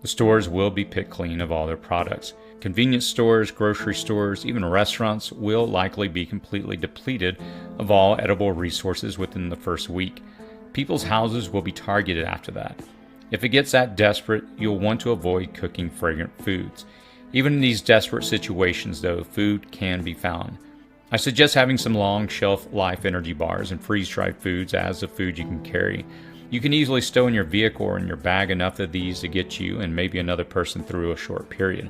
The stores will be picked clean of all their products. Convenience stores, grocery stores, even restaurants will likely be completely depleted of all edible resources within the first week. People's houses will be targeted after that. If it gets that desperate, you'll want to avoid cooking fragrant foods. Even in these desperate situations, though, food can be found. I suggest having some long shelf life energy bars and freeze-dried foods as the food you can carry. You can easily stow in your vehicle or in your bag enough of these to get you and maybe another person through a short period.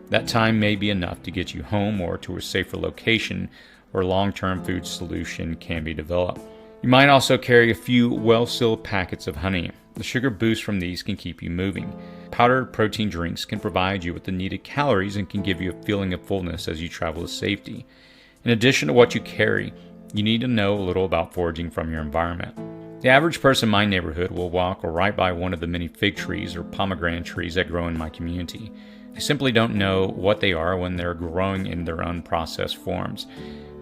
That time may be enough to get you home or to a safer location where long-term food solution can be developed. You might also carry a few well-sealed packets of honey. The sugar boost from these can keep you moving. Powdered protein drinks can provide you with the needed calories and can give you a feeling of fullness as you travel with safety. In addition to what you carry, you need to know a little about foraging from your environment. The average person in my neighborhood will walk right by one of the many fig trees or pomegranate trees that grow in my community. They simply don't know what they are when they're growing in their unprocessed forms.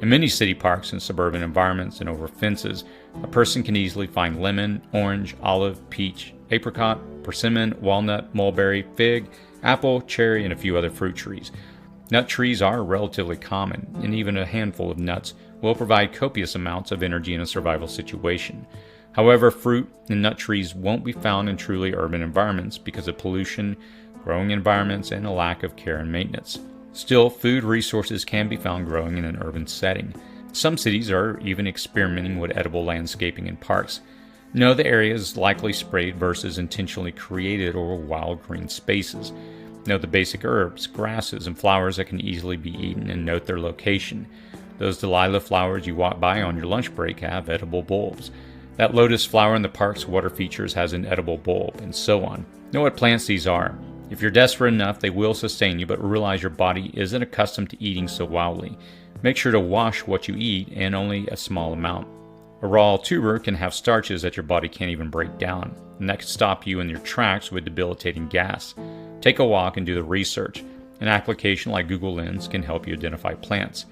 In many city parks and suburban environments and over fences, a person can easily find lemon, orange, olive, peach, apricot, persimmon, walnut, mulberry, fig, apple, cherry, and a few other fruit trees. Nut trees are relatively common, and even a handful of nuts will provide copious amounts of energy in a survival situation. However, fruit and nut trees won't be found in truly urban environments because of pollution, growing environments, and a lack of care and maintenance. Still, food resources can be found growing in an urban setting. Some cities are even experimenting with edible landscaping in parks. Know the area is likely sprayed versus intentionally created or wild green spaces. Note the basic herbs, grasses, and flowers that can easily be eaten, and note their location. Those Delilah flowers you walk by on your lunch break have edible bulbs. That lotus flower in the park's water features has an edible bulb, and so on. Know what plants these are. If you're desperate enough, they will sustain you, but realize your body isn't accustomed to eating so wildly. Make sure to wash what you eat, and only a small amount. A raw tuber can have starches that your body can't even break down, and that can stop you in your tracks with debilitating gas. Take a walk and do the research. An application like Google Lens can help you identify plants.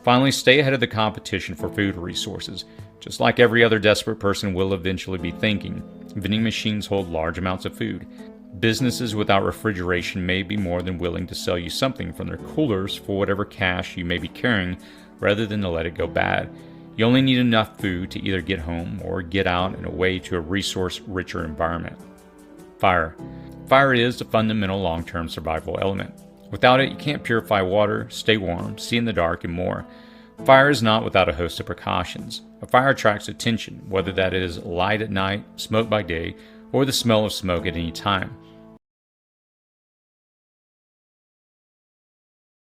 Finally, stay ahead of the competition for food resources. Just like every other desperate person will eventually be thinking, vending machines hold large amounts of food. Businesses without refrigeration may be more than willing to sell you something from their coolers for whatever cash you may be carrying rather than to let it go bad. You only need enough food to either get home or get out and away to a resource-richer environment. Fire. Fire is the fundamental long-term survival element. Without it, you can't purify water, stay warm, see in the dark, and more. Fire is not without a host of precautions. A fire attracts attention, whether that is light at night, smoke by day, or the smell of smoke at any time.